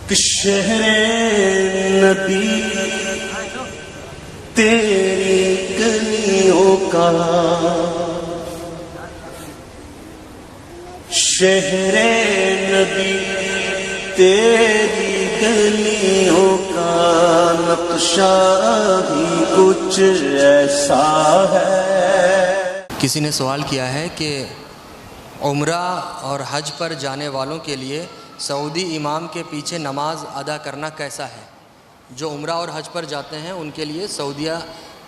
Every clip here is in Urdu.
کہ شہر نبی تیری گلیوں کا، شہر نبی تیری گلیوں کا نقشہ ہی کچھ ایسا ہے۔ کسی نے سوال کیا ہے کہ عمرہ اور حج پر جانے والوں کے لیے سعودی امام کے پیچھے نماز ادا کرنا کیسا ہے؟ جو عمرہ اور حج پر جاتے ہیں ان کے لیے سعودیہ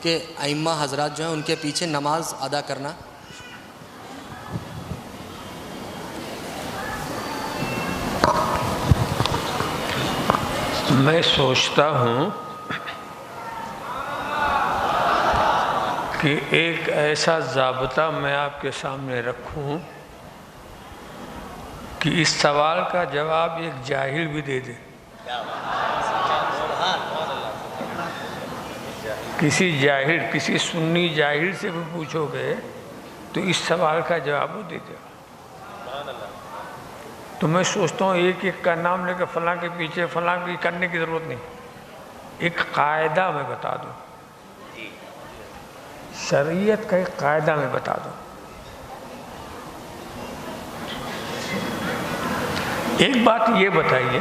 کے ائمہ حضرات جو ہیں ان کے پیچھے نماز ادا کرنا میں سوچتا ہوں کہ ایک ایسا ضابطہ میں آپ کے سامنے رکھوں کہ اس سوال کا جواب ایک جاہل بھی دے دے۔ کسی جاہل، کسی سنی جاہل سے بھی پوچھو گے تو اس سوال کا جواب وہ دے دے گا۔ تو میں سوچتا ہوں ایک ایک کا نام لے کے فلاں کے پیچھے فلاں کی کرنے کی ضرورت نہیں، ایک قاعدہ میں بتا دوں، شریعت کا ایک قاعدہ میں بتا دوں۔ ایک بات یہ بتائیے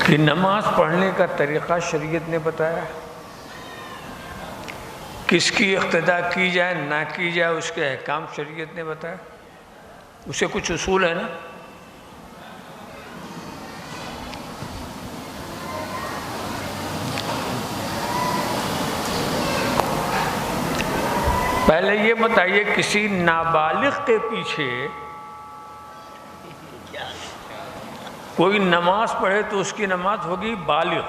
کہ نماز پڑھنے کا طریقہ شریعت نے بتایا، کس کی اقتداء کی جائے نہ کی جائے اس کے احکام شریعت نے بتایا، اسے کچھ اصول ہے نا۔ پہلے یہ بتائیے کسی نابالغ کے پیچھے کوئی نماز پڑھے تو اس کی نماز ہوگی بالغ،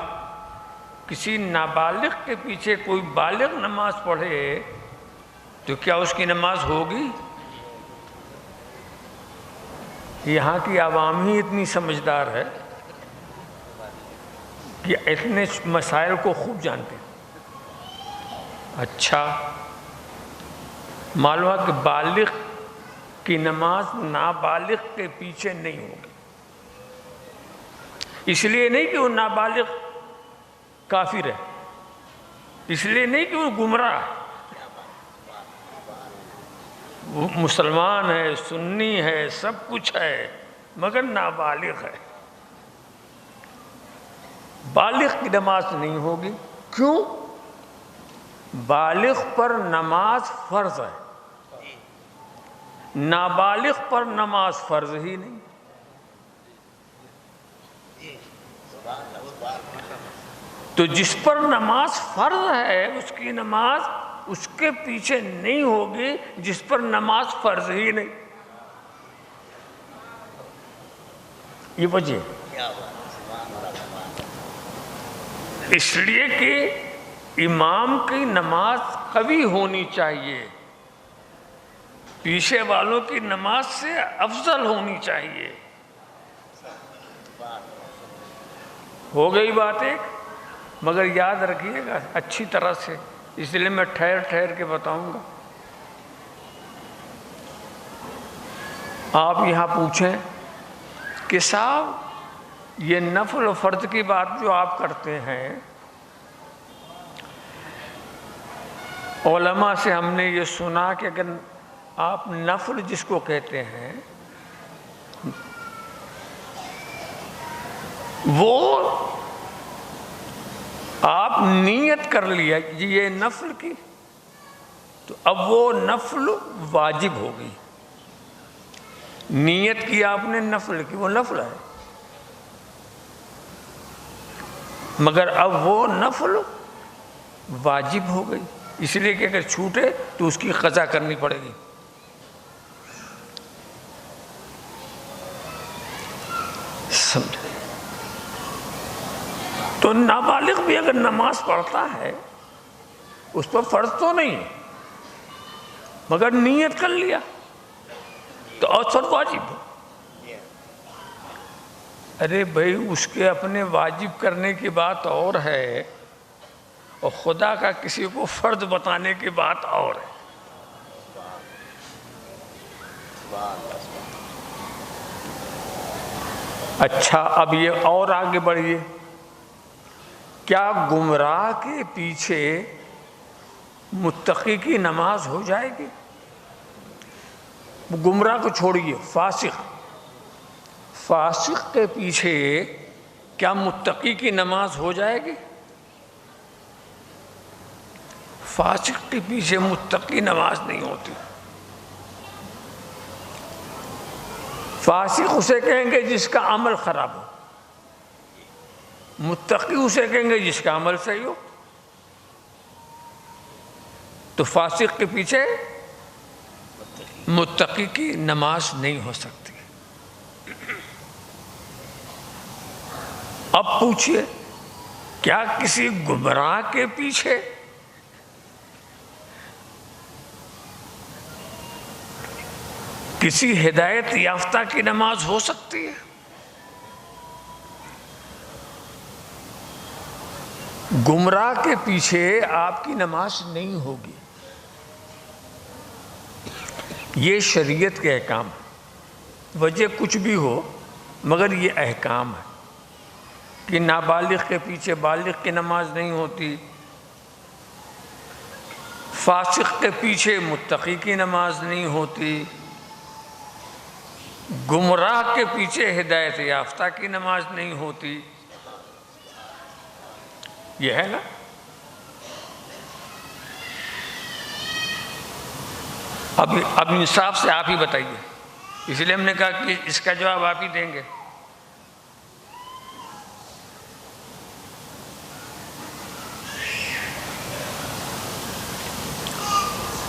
کسی نابالغ کے پیچھے کوئی بالغ نماز پڑھے تو کیا اس کی نماز ہوگی؟ یہاں کی عوام ہی اتنی سمجھدار ہے کہ اتنے مسائل کو خوب جانتے ہیں۔ اچھا، معلوم ہے کہ بالغ کی نماز نابالغ کے پیچھے نہیں ہوگی، اس لیے نہیں کہ وہ نابالغ کافر ہے، اس لیے نہیں کہ وہ گمراہ ہے، وہ مسلمان ہے، سنی ہے، سب کچھ ہے، مگر نابالغ ہے۔ بالغ کی نماز نہیں ہوگی، کیوں؟ بالغ پر نماز فرض ہے، نابالغ پر نماز فرض ہی نہیں۔ تو جس پر نماز فرض ہے اس کی نماز اس کے پیچھے نہیں ہوگی جس پر نماز فرض ہی نہیں۔ یہ وجہ اس لیے کہ امام کی نماز قوی ہونی چاہیے، پیچھے والوں کی نماز سے افضل ہونی چاہیے۔ ہو گئی بات ایک، مگر یاد رکھیے گا اچھی طرح سے، اس لیے میں ٹھہر ٹھہر کے بتاؤں گا۔ آپ یہاں پوچھیں کہ صاحب یہ نفل و فرض کی بات جو آپ کرتے ہیں، علماء سے ہم نے یہ سنا کہ اگر آپ نفل جس کو کہتے ہیں وہ آپ نیت کر لیا یہ نفل کی تو اب وہ نفل واجب ہو گئی۔ نیت کی آپ نے نفل کی، وہ نفل ہے، مگر اب وہ نفل واجب ہو گئی، اس لیے کہ اگر چھوٹے تو اس کی قضا کرنی پڑے گی۔ سمجھے؟ تو نابالغ بھی اگر نماز پڑھتا ہے اس پر فرض تو نہیں مگر نیت کر لیا تو اثر واجب ہے۔ ارے بھائی اس کے اپنے واجب کرنے کی بات اور ہے اور خدا کا کسی کو فرض بتانے کی بات اور ہے۔ اچھا، اب یہ اور آگے بڑھیے، کیا گمراہ کے پیچھے متقی کی نماز ہو جائے گی؟ گمراہ کو چھوڑیے، فاسق کے پیچھے کیا متقی کی نماز ہو جائے گی؟ فاسق کے پیچھے متقی نماز نہیں ہوتی۔ فاسق اسے کہیں گے جس کا عمل خراب ہو، متقی اسے کہیں گے جس کا عمل صحیح ہو۔ تو فاسق کے پیچھے متقی کی نماز نہیں ہو سکتی۔ اب پوچھئے، کیا کسی گمراہ کے پیچھے کسی ہدایت یافتہ کی نماز ہو سکتی ہے؟ گمراہ کے پیچھے آپ کی نماز نہیں ہوگی۔ یہ شریعت کے احکام، وجہ کچھ بھی ہو مگر یہ احکام ہے کہ نابالغ کے پیچھے بالغ کی نماز نہیں ہوتی، فاسق کے پیچھے متقی کی نماز نہیں ہوتی، گمراہ کے پیچھے ہدایت یافتہ کی نماز نہیں ہوتی۔ یہ ہے نا؟ اب انصاف سے آپ ہی بتائیے، اس لیے ہم نے کہا کہ اس کا جواب آپ ہی دیں گے۔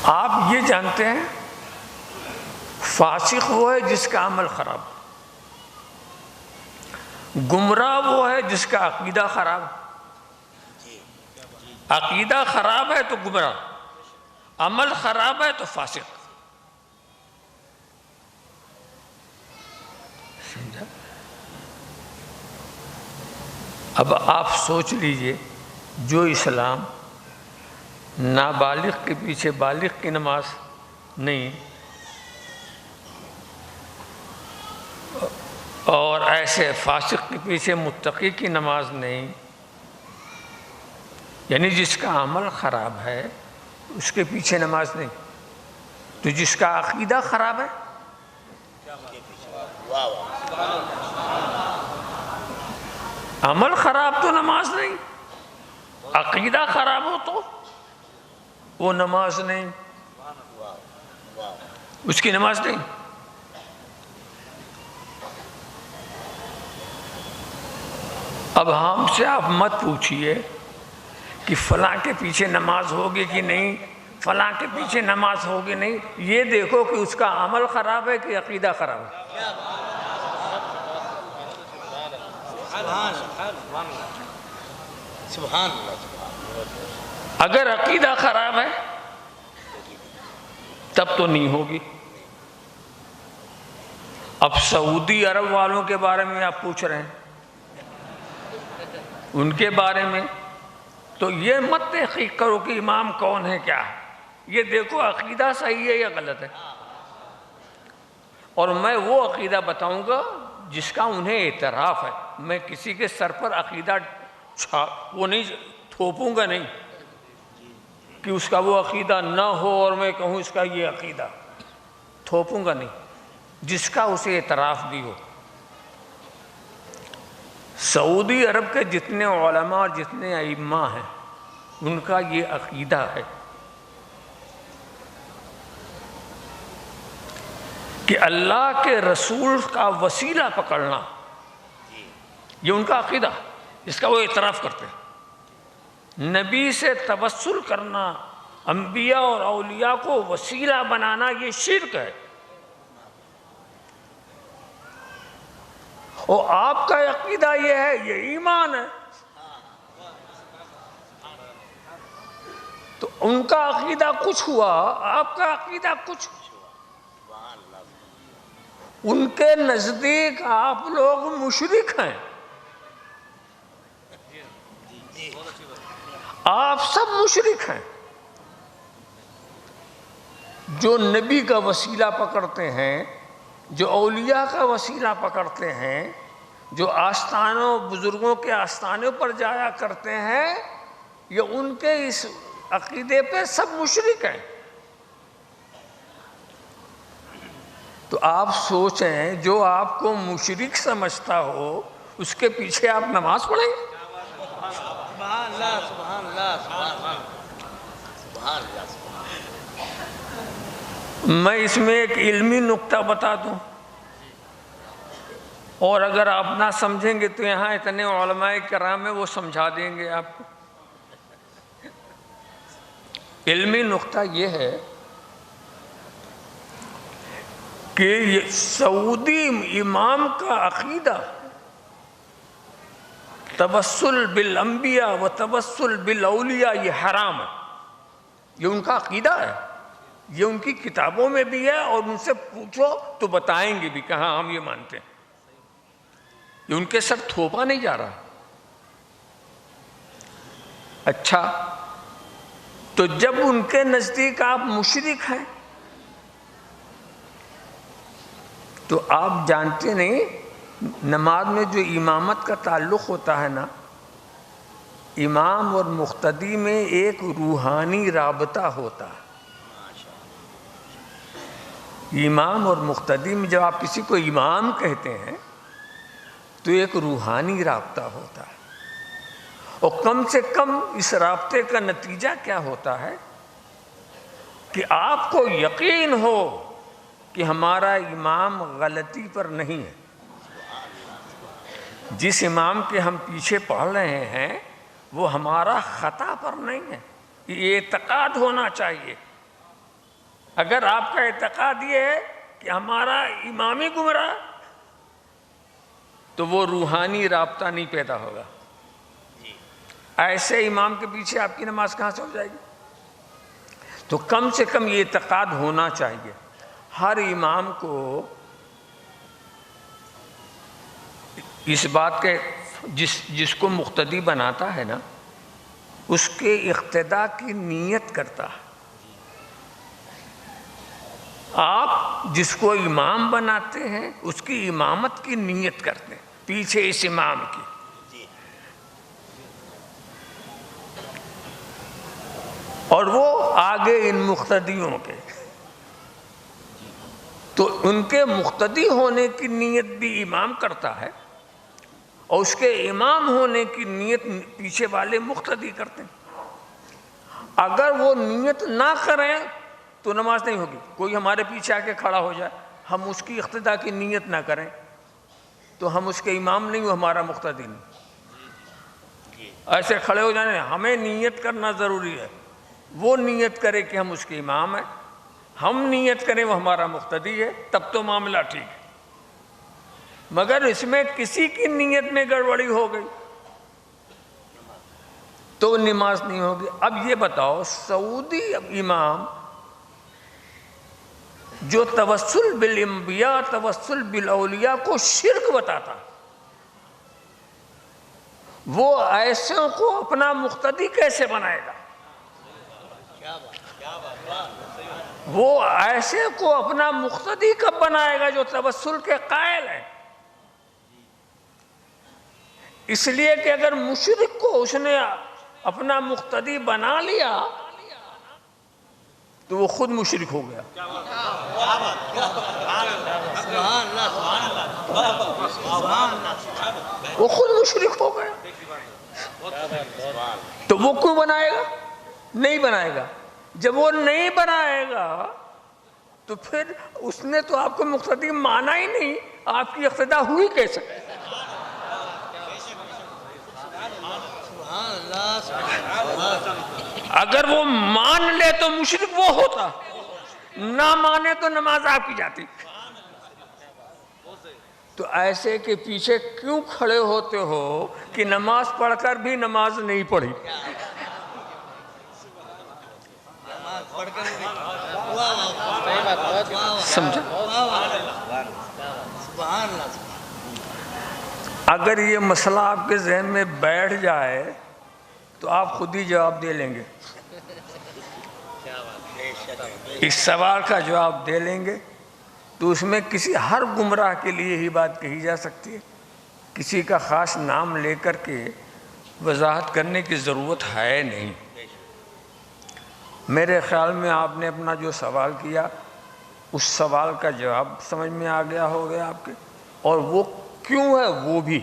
آپ یہ جانتے ہیں فاسق وہ ہے جس کا عمل خراب، گمراہ وہ ہے جس کا عقیدہ خراب۔ عقیدہ خراب ہے تو گمراہ، عمل خراب ہے تو فاسق۔ سمجھا؟ اب آپ سوچ لیجئے، جو اسلام نابالغ کے پیچھے بالغ کی نماز نہیں، اور ایسے فاسق کے پیچھے متقی کی نماز نہیں، یعنی جس کا عمل خراب ہے اس کے پیچھے نماز نہیں، تو جس کا عقیدہ خراب ہے عمل خراب تو نماز نہیں، عقیدہ خراب ہو تو وہ نماز نہیں، اس کی نماز نہیں۔ اب ہم سے آپ مت پوچھئے کہ فلاں کے پیچھے نماز ہوگی کہ نہیں، فلاں کے پیچھے نماز ہوگی نہیں، یہ دیکھو کہ اس کا عمل خراب ہے کہ عقیدہ خراب ہے۔ اگر عقیدہ خراب ہے تب تو نہیں ہوگی۔ اب سعودی عرب والوں کے بارے میں آپ پوچھ رہے ہیں، ان کے بارے میں تو یہ مت تحقیق کرو کہ امام کون ہے کیا ہے، یہ دیکھو عقیدہ صحیح ہے یا غلط ہے، اور میں وہ عقیدہ بتاؤں گا جس کا انہیں اعتراف ہے۔ میں کسی کے سر پر عقیدہ وہ نہیں تھوپوں گا، نہیں کہ اس کا وہ عقیدہ نہ ہو اور میں کہوں اس کا یہ عقیدہ، تھوپوں گا نہیں، جس کا اسے اعتراف بھی ہو۔ سعودی عرب کے جتنے علماء اور جتنے ائمہ ہیں ان کا یہ عقیدہ ہے کہ اللہ کے رسول کا وسیلہ پکڑنا، یہ ان کا عقیدہ، اس کا وہ اعتراف کرتے ہیں۔ نبی سے توسل کرنا، انبیاء اور اولیاء کو وسیلہ بنانا، یہ شرک ہے۔ اور آپ کا عقیدہ یہ ہے، یہ ایمان ہے۔ تو ان کا عقیدہ کچھ ہوا، آپ کا عقیدہ کچھ ہوا۔ ان کے نزدیک آپ لوگ مشرک ہیں، آپ سب مشرک ہیں۔ جو نبی کا وسیلہ پکڑتے ہیں، جو اولیاء کا وسیلہ پکڑتے ہیں، جو آستانوں بزرگوں کے آستانوں پر جایا کرتے ہیں، یہ ان کے اس عقیدے پہ سب مشرک ہیں۔ تو آپ سوچیں، جو آپ کو مشرک سمجھتا ہو اس کے پیچھے آپ نماز پڑھیں گے؟ سبحان اللہ، سبحان اللہ، سبحان اللہ، سبحان اللہ۔ میں اس میں ایک علمی نقطہ بتا دوں، اور اگر آپ نہ سمجھیں گے تو یہاں اتنے علماء کرام ہیں وہ سمجھا دیں گے آپ کو۔ علمی نقطہ یہ ہے کہ یہ سعودی امام کا عقیدہ توسل بالانبیاء و توسل بالاولیاء یہ حرام ہے، یہ ان کا عقیدہ ہے، یہ ان کی کتابوں میں بھی ہے، اور ان سے پوچھو تو بتائیں گے بھی کہ ہاں ہم یہ مانتے ہیں، یہ ان کے سر تھوپا نہیں جا رہا۔ اچھا، تو جب ان کے نزدیک آپ مشرک ہیں تو آپ جانتے نہیں، نماز میں جو امامت کا تعلق ہوتا ہے نا، امام اور مقتدی میں ایک روحانی رابطہ ہوتا ہے۔ امام اور مقتدی میں جب آپ کسی کو امام کہتے ہیں تو ایک روحانی رابطہ ہوتا ہے، اور کم سے کم اس رابطے کا نتیجہ کیا ہوتا ہے کہ آپ کو یقین ہو کہ ہمارا امام غلطی پر نہیں ہے، جس امام کے ہم پیچھے پڑھ رہے ہیں وہ ہمارا خطا پر نہیں ہے، یہ اعتقاد ہونا چاہیے۔ اگر آپ کا اعتقاد یہ ہے کہ ہمارا امام ہی گمراہ تو وہ روحانی رابطہ نہیں پیدا ہوگا۔ ایسے امام کے پیچھے آپ کی نماز کہاں سے ہو جائے گی؟ تو کم سے کم یہ اعتقاد ہونا چاہیے۔ ہر امام کو اس بات کے جس کو مقتدی بناتا ہے نا، اس کے اقتداء کی نیت کرتا ہے۔ آپ جس کو امام بناتے ہیں اس کی امامت کی نیت کرتے ہیں پیچھے اس امام کی۔ اور وہ آگے ان مقتدیوں کے، تو ان کے مقتدی ہونے کی نیت بھی امام کرتا ہے، اور اس کے امام ہونے کی نیت پیچھے والے مقتدی کرتے ہیں۔ اگر وہ نیت نہ کریں تو نماز نہیں ہوگی۔ کوئی ہمارے پیچھے آ کے کھڑا ہو جائے، ہم اس کی اقتداء کی نیت نہ کریں تو ہم اس کے امام نہیں، وہ ہمارا مقتدی نہیں۔ ایسے کھڑے ہو جانے، ہمیں نیت کرنا ضروری ہے، وہ نیت کرے کہ ہم اس کے امام ہیں، ہم نیت کریں وہ ہمارا مقتدی ہے، تب تو معاملہ ٹھیک ہے۔ مگر اس میں کسی کی نیت میں گڑبڑی ہو گئی تو نماز نہیں ہوگی۔ اب یہ بتاؤ، سعودی امام جو توسل بالانبیاء توسل بالاولیاء کو شرک بتاتا، وہ ایسوں کو اپنا مقتدی کیسے بنائے گا؟ وہ ایسے کو اپنا مقتدی کب بنائے گا جو توسل کے قائل ہے؟ اس لیے کہ اگر مشرک کو اس نے اپنا مقتدی بنا لیا تو وہ خود مشرک ہو گیا۔ وہ خود مشرک ہو گیا۔ تو وہ کیوں بنائے گا؟ نہیں بنائے گا۔ جب وہ نہیں بنائے گا تو پھر اس نے تو آپ کو مقتدی مانا ہی نہیں، آپ کی اقتداء ہوئی کیسے؟ اگر وہ مان لے تو مشرک وہ ہوتا، نہ مانے تو نماز آپ کی جاتی۔ تو ایسے کے پیچھے کیوں کھڑے ہوتے ہو کہ نماز پڑھ کر بھی نماز نہیں پڑھی؟ سمجھا؟ اگر یہ مسئلہ آپ کے ذہن میں بیٹھ جائے تو آپ خود ہی جواب دے لیں گے۔ اس سوال کا جواب دے لیں گے تو اس میں کسی ہر گمراہ کے لیے ہی بات کہی جا سکتی ہے، کسی کا خاص نام لے کر کے وضاحت کرنے کی ضرورت ہے نہیں۔ میرے خیال میں آپ نے اپنا جو سوال کیا اس سوال کا جواب سمجھ میں آ گیا ہوگا آپ کے، اور وہ کیوں ہے وہ بھی،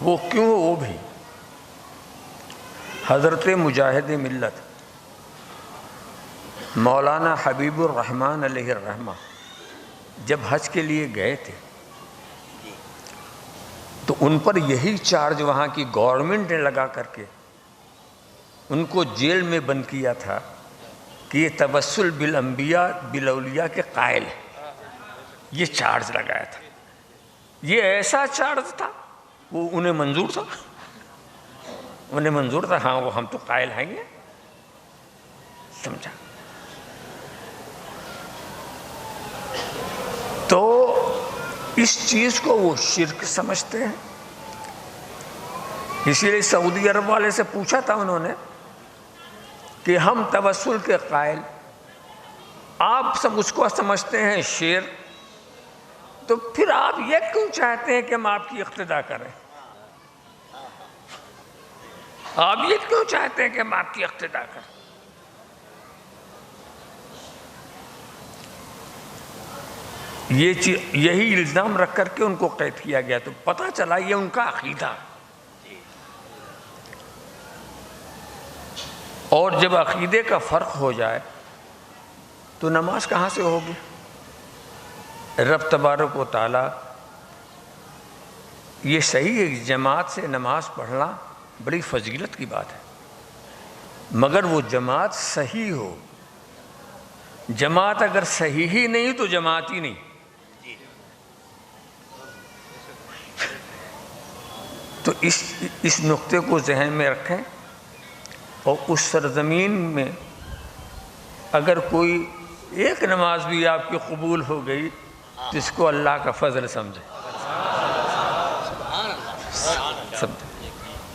وہ کیوں ہے وہ بھی۔ حضرت مجاہد ملت مولانا حبیب الرحمن علیہ الرحمہ جب حج کے لیے گئے تھے تو ان پر یہی چارج وہاں کی گورنمنٹ نے لگا کر کے ان کو جیل میں بند کیا تھا کہ یہ توسل بالانبیاء بالاولیاء کے قائل ہے، یہ چارج لگایا تھا۔ یہ ایسا چارج تھا، وہ انہیں منظور تھا، انہیں منظور تھا، ہاں وہ ہم تو قائل ہیں گے، سمجھا۔ تو اس چیز کو وہ شرک سمجھتے ہیں، اسی لیے سعودی عرب والے سے پوچھا تھا انہوں نے کہ ہم توسل کے قائل، آپ سب اس کو سمجھتے ہیں شیر، تو پھر آپ یہ کیوں چاہتے ہیں کہ ہم آپ کی اقتدا کریں؟ آپ یہ کیوں چاہتے ہیں کہ ہم آپ کی اقتدا کریں؟ یہی الزام رکھ کر کے ان کو قید کیا گیا، تو پتہ چلا یہ ان کا عقیدہ۔ اور جب عقیدے کا فرق ہو جائے تو نماز کہاں سے ہوگی؟ رب تبارک و تعالیٰ، یہ صحیح ہے جماعت سے نماز پڑھنا بڑی فضیلت کی بات ہے، مگر وہ جماعت صحیح ہو۔ جماعت اگر صحیح ہی نہیں تو جماعت ہی نہیں۔ تو اس نقطے کو ذہن میں رکھیں، اور اس سرزمین میں اگر کوئی ایک نماز بھی آپ کی قبول ہو گئی تو اس کو اللہ کا فضل سمجھیں۔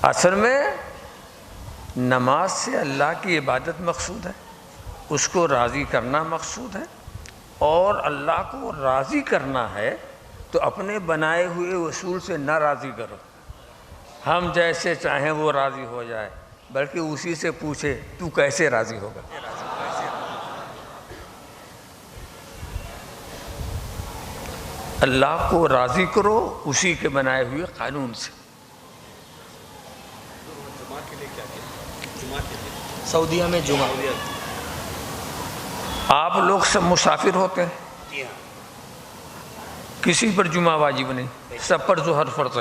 اصل میں نماز سے اللہ کی عبادت مقصود ہے، اس کو راضی کرنا مقصود ہے، اور اللہ کو راضی کرنا ہے تو اپنے بنائے ہوئے اصول سے نہ راضی کرو، ہم جیسے چاہیں وہ راضی ہو جائے، بلکہ اسی سے پوچھے تو کیسے راضی ہوگا۔ اللہ کو راضی کرو اسی کے بنائے ہوئے قانون سے۔ سعودیہ میں جمعہ، آپ لوگ سب مسافر ہوتے ہیں، کسی پر جمعہ واجب نہیں، سب پر ظہر فرض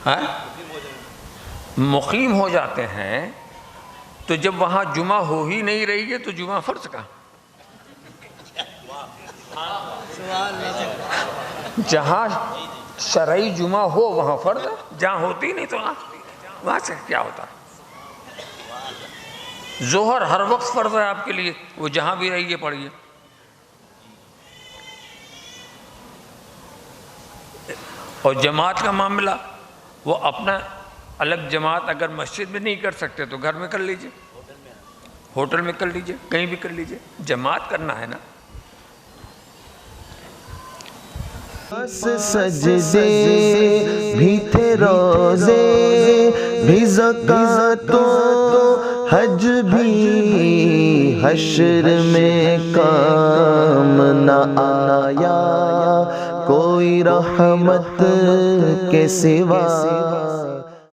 ہے۔ مقیم ہو جاتے ہیں تو جب وہاں جمعہ ہو ہی نہیں رہی ہے تو جمعہ فرض کا، جہاں شرعی جمعہ ہو وہاں فرض ہے، جہاں ہوتی نہیں تو وہاں سے کیا ہوتا ہے؟ ظہر ہر وقت فرض ہے آپ کے لیے، وہ جہاں بھی رہیے پڑھیے۔ اور جماعت کا معاملہ، وہ اپنا الگ جماعت اگر مسجد میں نہیں کر سکتے تو گھر میں کر لیجئے، ہوٹل میں کر لیجئے، کہیں بھی کر لیجئے، جماعت کرنا ہے نا۔ سجدے بھی تھے، روزے بھی، زکوٰۃ و حج بھی، حشر میں کام نہ آیا کوئی رحمت کے سوا۔